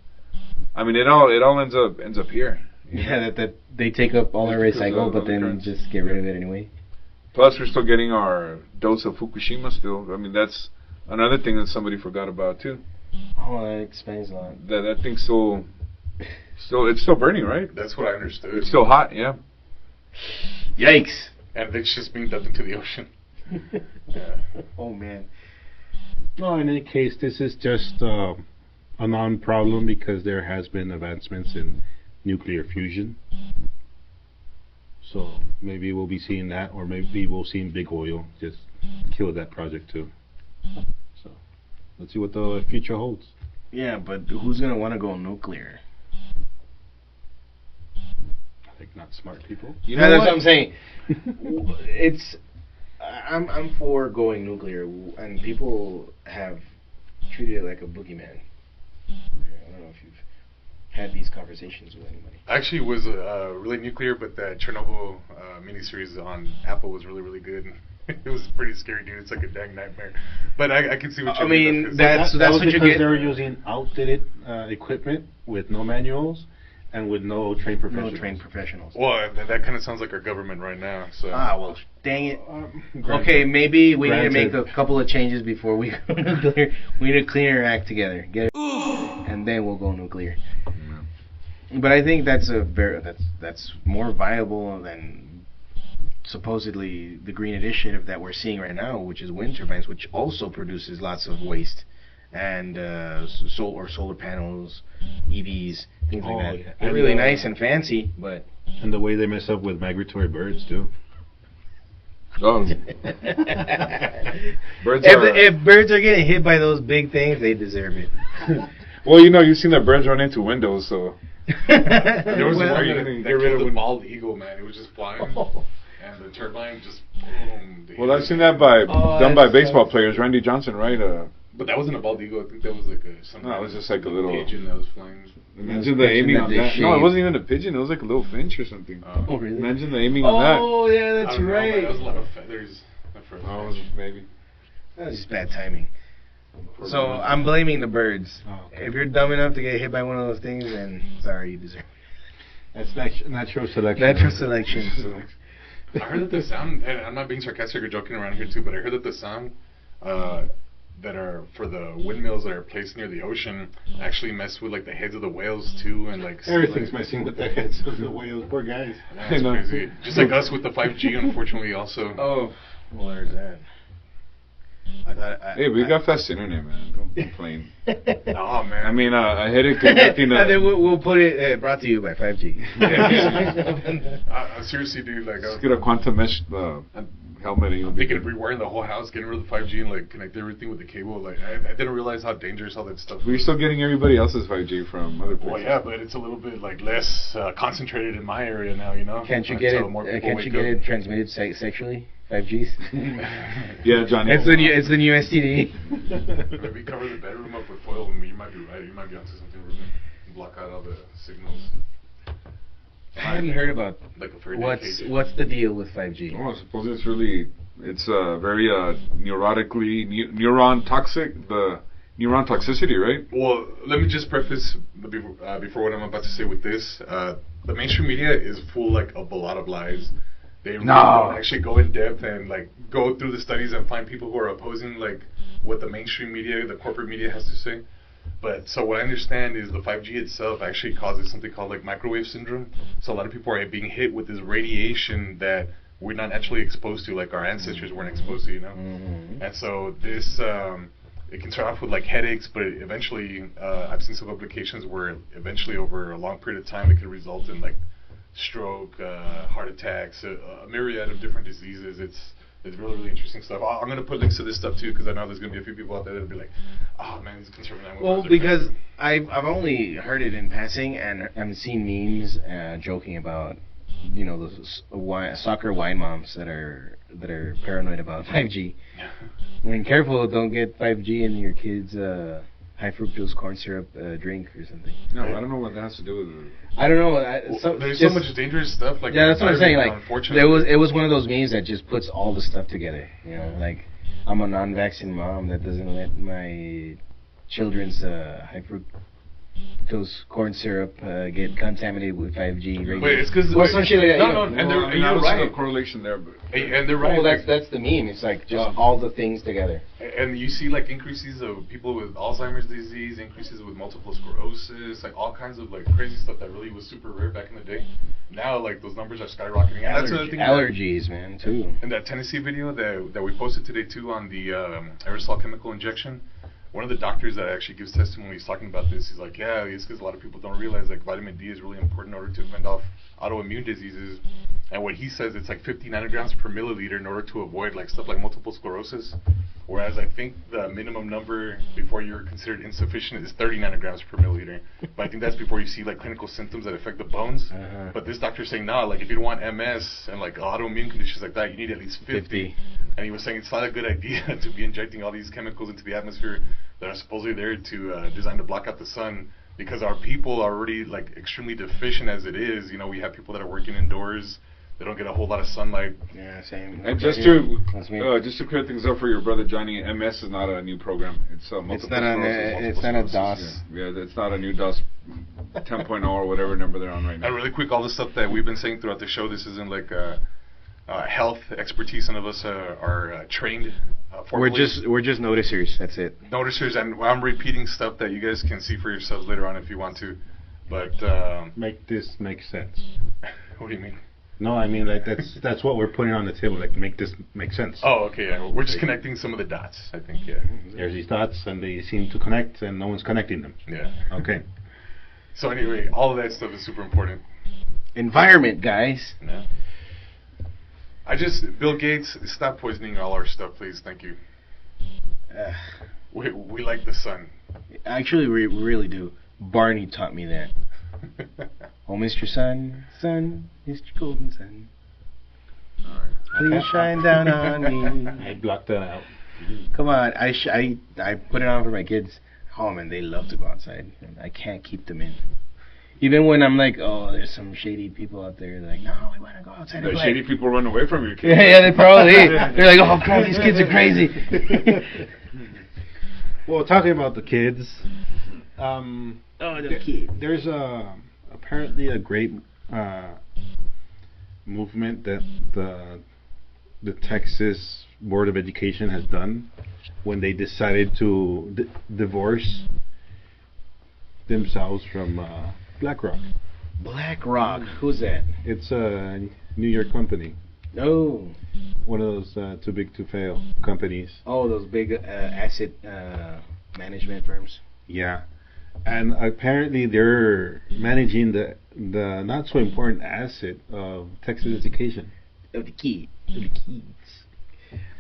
I mean, it all ends up here. Yeah, that they take up all our recycle, but then just get rid of it anyway. Plus, we're still getting our dose of Fukushima still. I mean, that's another thing that somebody forgot about too. Oh, that explains a lot. That thing's still it's still burning, right? That's what I understood. It's still hot, yeah. Yikes! And it's just being dumped into the ocean. Yeah. Oh man. No, in any case, this is just a non-problem because there has been advancements in nuclear fusion. So maybe we'll be seeing that, or maybe we'll see big oil just kill that project too. So let's see what the future holds. Yeah, but who's gonna want to go nuclear? I think not smart people. You know, that's what I'm saying. I'm for going nuclear, and people have treated it like a boogeyman. I don't know if you've had these conversations with anybody. Actually, it was really nuclear, but the Chernobyl miniseries on Apple was really, really good. It was pretty scary, dude. It's like a dang nightmare. But I can see what you mean. I mean, that's was what you because get. they were using outdated equipment with no manuals and with no trained professionals. No trained professionals. Well, that kind of sounds like our government right now. So. Well, dang it. Okay, maybe we need to make a couple of changes before we go nuclear. We need a cleaner act together. Get it? And then we'll go nuclear. But I think that's that's more viable than supposedly the green initiative that we're seeing right now, which is wind turbines, which also produces lots of waste, and solar panels, EVs, things like that. Yeah. They're really nice and fancy, but And the way they mess up with migratory birds too. Oh. if birds are getting hit by those big things, they deserve it. Well, you've seen that birds run into windows, so. There was Well, one you that can get get rid rid of of the bald eagle, man. It was just flying, and the turbine just boom. Well, I've seen that done by baseball players. Randy Johnson, right? But that wasn't a bald eagle. I think that was like some. No, it was just like a little pigeon that was flying. Imagine the aiming on they that. No, it shaved. wasn't even a pigeon. It was like a little finch or something. Oh, really? Imagine the aiming on that. Oh, yeah, I that's don't know, right. man, that was a lot of feathers. For a Oh, finch. maybe. That was just bad timing. So I'm blaming the birds. Oh, okay. If you're dumb enough to get hit by one of those things, then sorry, you deserve it. That's natural selection. Natural selection. I heard that the sound, and I'm not being sarcastic or joking around here too, but I heard that the sound that are for the windmills that are placed near the ocean actually mess with like the heads of the whales too, and like Everything's messing with the heads of the whales. Poor guys. That's crazy. Just like us with the 5G, unfortunately, also. Oh. Well, there's that. Hey, we got fast internet, man. Don't complain. Oh man. I mean, I hit it connecting And then we'll put it brought to you by 5G. Seriously, dude. Like, Let's get a quantum mesh helmeting. I'm thinking of rewiring the whole house, getting rid of the 5G, and like connect everything with the cable. Like I didn't realize how dangerous all that stuff was. We're still getting everybody else's 5G from other places. Well, yeah, but it's a little bit like less concentrated in my area now. You know. Can't you get it transmitted sexually? 5Gs. Yeah, Johnny. It's the new STD. Maybe cover the bedroom up with foil. I mean, you might be right. You might be onto something, Ruben. Block out all the signals. I hadn't heard about like a what's the deal with 5G. Oh, I suppose it's very neuron toxic. The neuron toxicity, right? Well, let me just preface before what I'm about to say with this. The mainstream media is full like of a lot of lies. They really don't actually go in depth and like go through the studies and find people who are opposing like what the mainstream media, the corporate media has to say. But so what I understand is the 5G itself actually causes something called like microwave syndrome. So a lot of people are being hit with this radiation that we're not actually exposed to, like our ancestors weren't exposed to, you know. Mm-hmm. And so this it can start off with like headaches, but eventually I've seen some applications where eventually over a long period of time it can result in like stroke, heart attacks, a myriad of different diseases. It's really, really interesting stuff. I'm going to put links to this stuff too, because I know there's going to be a few people out there that'll be like, "Oh man, these conservative." Well, because I've only heard it in passing, and I've seen memes joking about, you know, those soccer wine moms that are paranoid about 5G. I mean, careful, don't get 5G in your kids' high fructose corn syrup drink or something. No, I don't know what that has to do with it. I don't know. There's so much dangerous stuff. Like yeah, that's what I'm saying. Like it was one of those memes that just puts all the stuff together. You know, like I'm a non-vaccine mom that doesn't let my children's high fructose corn syrup get contaminated with 5G radio. Wait, it's because some shit like that. No, and you're right. A correlation there, but and they're right. Well, that's the meme. It's like just all the things together. And you see like increases of people with Alzheimer's disease, increases with multiple sclerosis, like all kinds of like crazy stuff that really was super rare back in the day. Now like those numbers are skyrocketing. And that's another thing. Allergies, man, too. In that Tennessee video that we posted today too on the aerosol chemical injection. One of the doctors that actually gives testimony is talking about this. He's like, yeah, it's because a lot of people don't realize like vitamin D is really important in order to fend off autoimmune diseases. And what he says, it's like 50 nanograms per milliliter in order to avoid like stuff like multiple sclerosis. Whereas I think the minimum number before you're considered insufficient is 30 nanograms per milliliter. But I think that's before you see like clinical symptoms that affect the bones. But this doctor's saying, nah, like if you don't want MS and like autoimmune conditions like that, you need at least 50. And he was saying it's not a good idea to be injecting all these chemicals into the atmosphere that are supposedly there to designed to block out the sun, because our people are already like extremely deficient as it is. You know, we have people that are working indoors. They don't get a whole lot of sunlight. Yeah, same. And just to clear things up for your brother Johnny, MS is not a new program. It's multiple sclerosis. It's not a DOS. Yeah, it's not a new DOS 10.0 or whatever number they're on right now. And really quick, all the stuff that we've been saying throughout the show, this isn't like health expertise. None of us are trained. We're just noticers. That's it. Noticers, and I'm repeating stuff that you guys can see for yourselves later on if you want to. But make this make sense. What do you mean? No, I mean like that's what we're putting on the table. Like make this make sense. Oh, okay. Yeah. We're just connecting some of the dots. I think. Yeah. There's these dots, and they seem to connect, and no one's connecting them. Yeah. Okay. So anyway, all of that stuff is super important. Environment, guys. Yeah. Bill Gates, stop poisoning all our stuff, please. Thank you. We like the sun. Actually, we really do. Barney taught me that. Oh, Mr. Sun, Sun, Mr. Golden Sun. All right. Please shine down on me. I blocked that out. Come on, I put it on for my kids. Oh man, they love to go outside. I can't keep them in. Even when I'm like, oh, there's some shady people out there. They're like, no, we want to go outside and play. Shady people run away from your kids. Yeah, they probably. They're like, oh crap, these kids are crazy. Well, talking about the kids. The kids. There's apparently a great movement that the Texas Board of Education has done when they decided to divorce themselves from BlackRock. BlackRock, who's that? It's a New York company. Oh. One of those too big to fail companies. Oh, those big asset management firms. Yeah. And apparently they're managing the not so important asset of Texas education. Of the kids.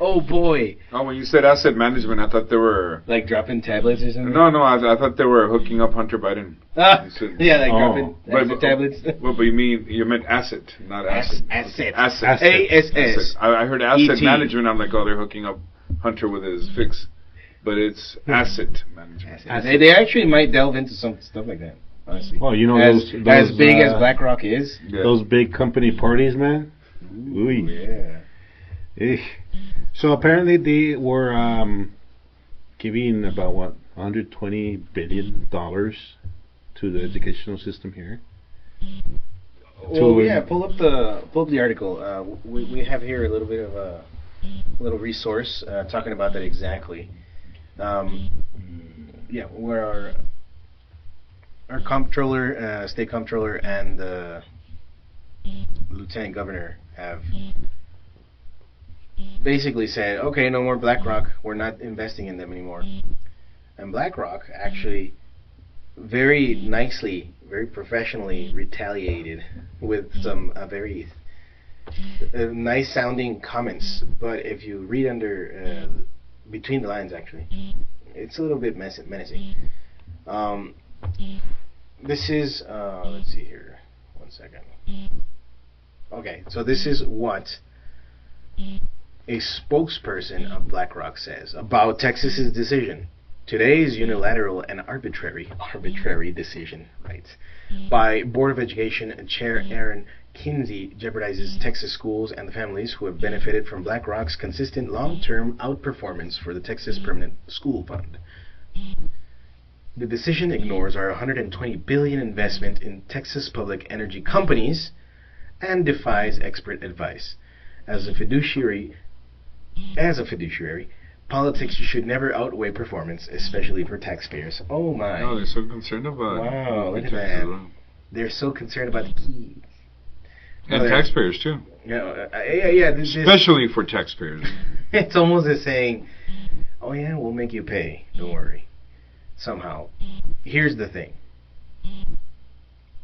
Oh boy! Oh, when you said asset management, I thought they were Like dropping tablets or something. no. I thought they were hooking up Hunter Biden. Ah, You said- yeah, like Oh. dropping But- tablets. Well, but you meant asset, not asset. Asset. Asset. ASS. Asset. I heard asset ET. management. I'm like, oh, they're hooking up Hunter with his fix, but it's asset management. They actually might delve into some stuff like that. Honestly. Well, you know as those big as BlackRock is. Yeah. those big company parties, man. Ooh. Yeah. Eh. So apparently they were giving about what $120 billion to the educational system here. Well, yeah. Pull up the article. We have here a little bit of a little resource talking about that exactly. Yeah, where our comptroller, state comptroller, and the lieutenant governor have basically said, okay, no more BlackRock. We're not investing in them anymore. And BlackRock actually very nicely, very professionally retaliated with some very nice sounding comments. But if you read under between the lines, actually, it's a little bit menacing. This is let's see here, 1 second. Okay, so this is what a spokesperson of BlackRock says about Texas's decision. Today's unilateral and arbitrary decision, right, by Board of Education Chair Aaron Kinsey jeopardizes Texas schools and the families who have benefited from BlackRock's consistent long-term outperformance for the Texas Permanent School Fund. The decision ignores our $120 billion investment in Texas public energy companies and defies expert advice. As a fiduciary, politics should never outweigh performance, especially for taxpayers. Oh my! Oh, they're so concerned about. Wow, look at taxes that. alone. They're so concerned about the kids. And taxpayers too. Yeah. Especially for taxpayers. It's almost as saying, "Oh yeah, we'll make you pay. Don't worry." Somehow, here's the thing: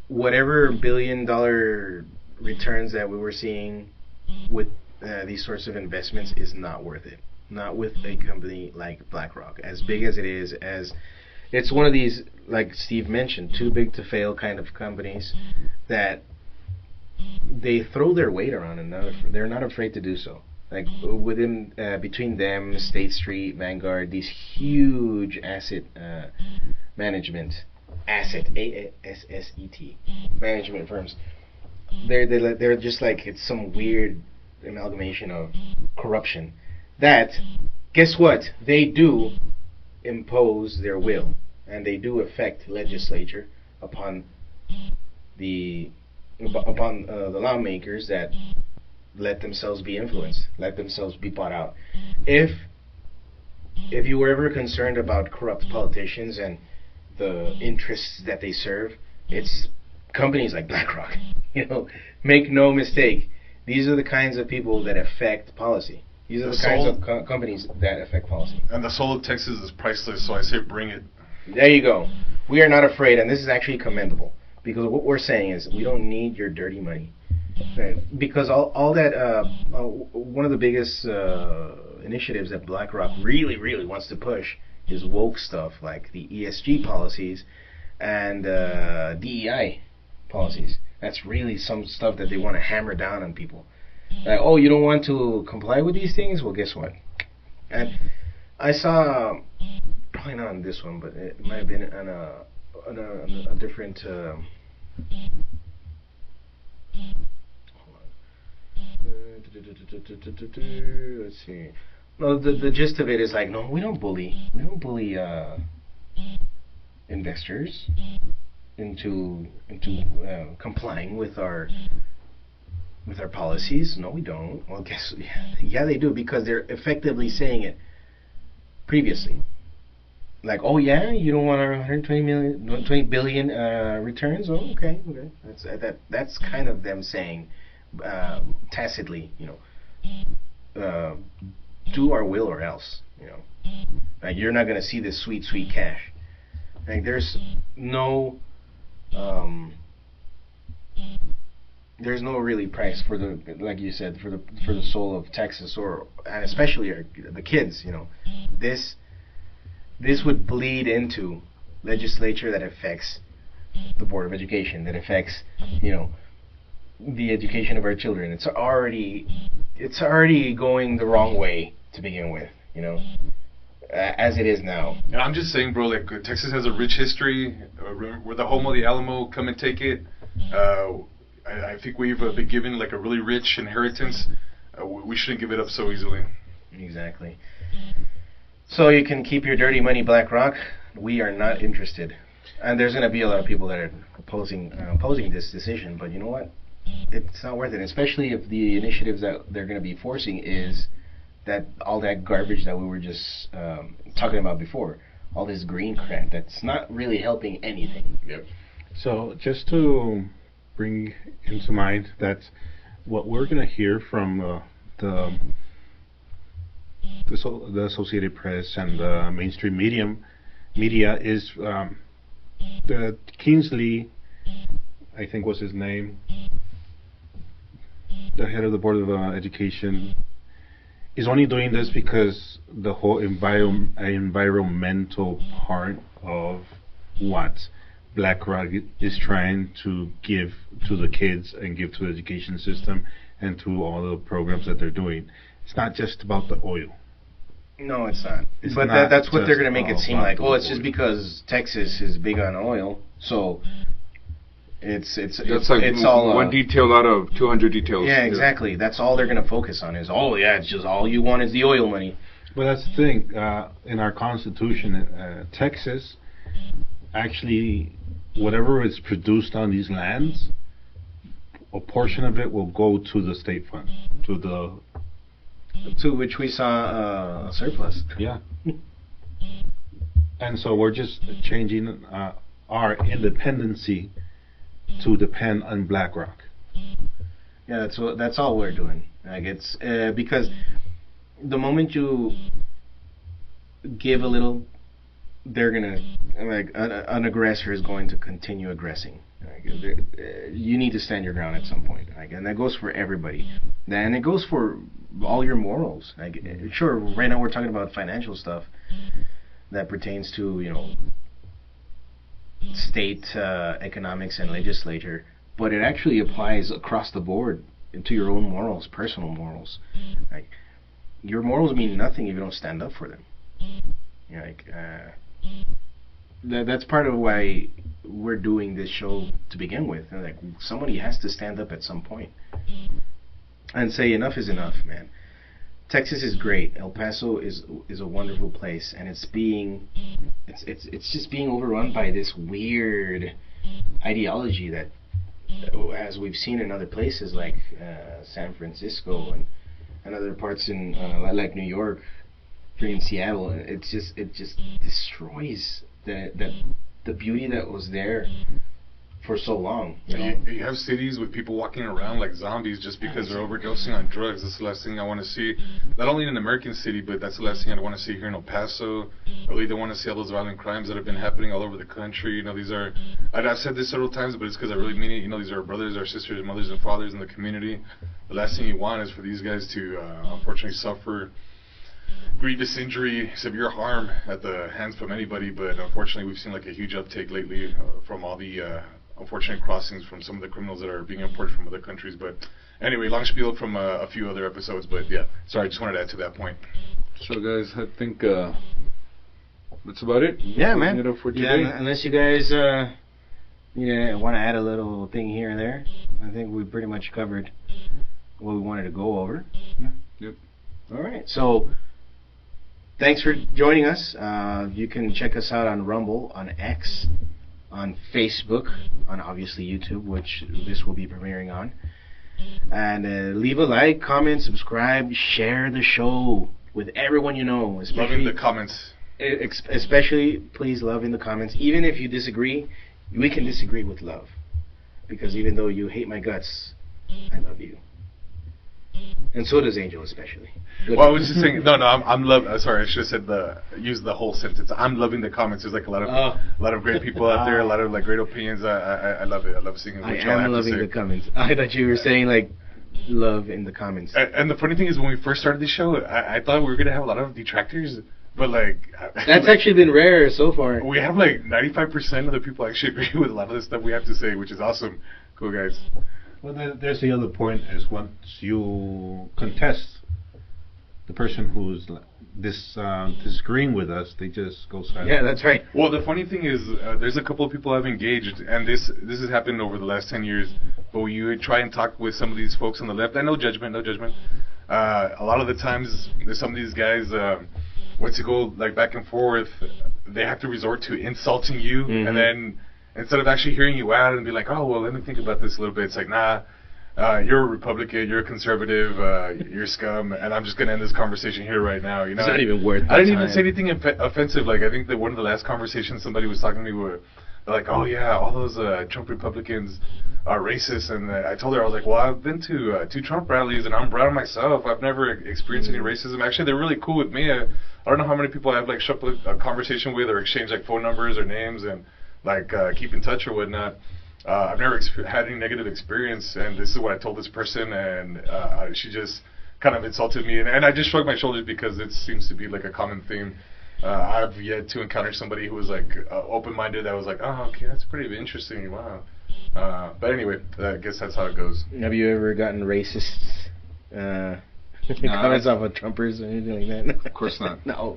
whatever billion-dollar returns that we were seeing with these sorts of investments is not worth it. Not with a company like BlackRock, as big as it is. As it's one of these, like Steve mentioned, too big to fail kind of companies that they throw their weight around, and they're not afraid to do so. Like within, between them, State Street, Vanguard, these huge asset management, ASSET management firms. They're just like, it's some weird amalgamation of corruption. That, guess what? They do impose their will, and they do affect legislature upon the lawmakers that let themselves be influenced, let themselves be bought out. If you were ever concerned about corrupt politicians and the interests that they serve, it's companies like BlackRock. Make no mistake, these are the kinds of people that affect policy. These are the kinds of companies that affect policy. And the soul of Texas is priceless, so I say bring it. There you go. We are not afraid, and this is actually commendable, because what we're saying is we don't need your dirty money. Right? Because all that, one of the biggest initiatives that BlackRock really, really wants to push is woke stuff like the ESG policies and DEI policies. That's really some stuff that they want to hammer down on people. Like, oh, you don't want to comply with these things? Well, guess what? And I saw, probably not on this one, but it might have been on a different. Hold on. Let's see. No, the gist of it is like, no, we don't bully investors into complying with our policies. No, we don't. Well, guess yeah, they do, because they're effectively saying it previously. Like, oh yeah, you don't want our 120 billion returns? Oh, okay. That's kind of them saying tacitly, do our will or else, Like, you're not gonna see this sweet cash. Like, there's no there's no really price for the, like you said, for the soul of Texas, or and especially the kids. This would bleed into legislature that affects the Board of Education, that affects the education of our children. It's already going the wrong way to begin with. As it is now. And I'm just saying, bro, like Texas has a rich history. We're the home of the Alamo. Come and take it. I think we've been given like a really rich inheritance. We shouldn't give it up so easily. Exactly. So you can keep your dirty money, BlackRock. We are not interested. And there's going to be a lot of people that are opposing this decision. But you know what? It's not worth it, especially if the initiatives that they're going to be forcing is that all that garbage that we were just talking about before, all this green crap that's not really helping anything. Yep. So just to bring into mind that what we're going to hear from the Associated Press and the mainstream media is the Kingsley, I think was his name, the head of the Board of Education, is only doing this because the whole environmental part of what BlackRock is trying to give to the kids and give to the education system and to all the programs that they're doing. It's not just about the oil. No, it's not. But that's what they're going to make it seem like. Oh, it's just because Texas is big on oil, so it's all one detail out of 200 details. Yeah, exactly. That's all they're going to focus on is, it's just all you want is the oil money. Well, that's the thing. In our Constitution, Texas, actually, whatever is produced on these lands, a portion of it will go to the state fund, to which we saw a surplus. Yeah. And so we're just changing our independency to depend on BlackRock. Yeah, that's all we're doing. Like it's because the moment you give a little, they're gonna an aggressor is going to continue aggressing. You need to stand your ground at some point, and that goes for everybody. And it goes for all your morals. Sure, right now we're talking about financial stuff that pertains to state economics and legislature, but it actually applies across the board into your own morals, personal morals. Your morals mean nothing if you don't stand up for them. That's part of why we're doing this show to begin with. Somebody has to stand up at some point and say enough is enough, man. Texas is great. El Paso is a wonderful place, and it's just being overrun by this weird ideology that, as we've seen in other places like San Francisco and other parts in like New York, in Seattle, it just destroys the beauty that was there for so long. You have cities with people walking around like zombies just because they're overdosing on drugs. That's the last thing I want to see. Not only in an American city, but that's the last thing I want to see here in El Paso. I really don't want to see all those violent crimes that have been happening all over the country. These are, I've said this several times, but it's because I really mean it. These are our brothers, our sisters, mothers, and fathers in the community. The last thing you want is for these guys to unfortunately suffer grievous injury, severe harm at the hands from anybody. But unfortunately, we've seen like a huge uptake lately from all the unfortunate crossings from some of the criminals that are being imported from other countries. But anyway, long spiel from a few other episodes. But yeah, sorry, I just wanted to add to that point. So guys, I think that's about it. Yeah, man. It up for today. Yeah, unless you guys want to add a little thing here and there, I think we pretty much covered what we wanted to go over. Yeah. Yep. All right, so thanks for joining us. You can check us out on Rumble, on X, on Facebook, on obviously YouTube, which this will be premiering on. And leave a like, comment, subscribe, share the show with everyone you know. Loving the comments. Especially, please love in the comments. Even if you disagree, we can disagree with love. Because even though you hate my guts, I love you. And so does Angel, especially. Well, I was just saying. No, I'm love. Sorry, I should have said use the whole sentence. I'm loving the comments. There's like a lot of great people out there. A lot of like great opinions. I love it. I love seeing what y'all have to say. I am loving the comments. I thought you were saying like love in the comments. And the funny thing is, when we first started the show, I thought we were gonna have a lot of detractors. But like that's actually been rare so far. We have like 95% of the people actually agree with a lot of the stuff we have to say, which is awesome. Cool, guys. Well, there's the other point is once you contest the person who's disagreeing with us, they just go silent. Yeah, that's right. Well, the funny thing is, there's a couple of people I've engaged, and this has happened over the last 10 years. But when you try and talk with some of these folks on the left, and no judgment. A lot of the times, there's some of these guys. Once you go like back and forth, they have to resort to insulting you, and then instead of actually hearing you out and be like, oh well, let me think about this a little bit. It's like, nah, you're a Republican, you're a conservative, you're scum, and I'm just gonna end this conversation here right now. You know, it's not even worth. I didn't even say anything offensive. Like I think that one of the last conversations somebody was talking to me were like, oh yeah, all those Trump Republicans are racist, and I told her, I was like, well, I've been to 2 Trump rallies, and I'm brown myself. I've never experienced any racism. Actually, they're really cool with me. I don't know how many people I've like struck a conversation with or exchanged like phone numbers or names and like keep in touch or whatnot. I've never had any negative experience, and this is what I told this person, and she just kind of insulted me, and I just shrugged my shoulders because it seems to be like a common theme. I've yet to encounter somebody who was like open-minded that was like, oh, okay, that's pretty interesting, wow. But anyway, I guess that's how it goes. Have you ever gotten racist comments off of Trumpers or anything like that? Of course not. No.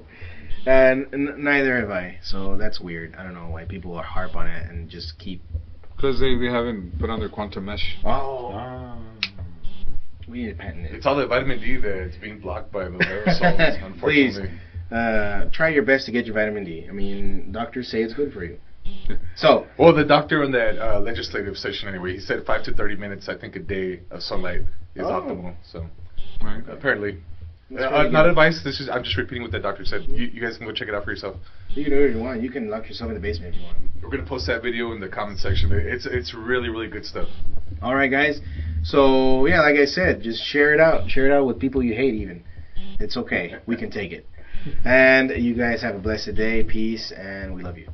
And neither have I. So that's weird. I don't know why people are harp on it and just keep. Because they haven't put on their quantum mesh. Oh. We need to patent it. It's all the vitamin D that's being blocked by the aerosols, unfortunately. Please, try your best to get your vitamin D. I mean, doctors say it's good for you. So. Well, the doctor on that legislative session, anyway, he said 5 to 30 minutes, I think, a day of sunlight is optimal. So, apparently. Not advice. I'm just repeating what that doctor said. You guys can go check it out for yourself. You can do whatever you want. You can lock yourself in the basement if you want. We're gonna post that video in the comment section. It's really, really good stuff. All right, guys. So yeah, like I said, just share it out. Share it out with people you hate. Even it's okay. We can take it. And you guys have a blessed day. Peace, and we love you.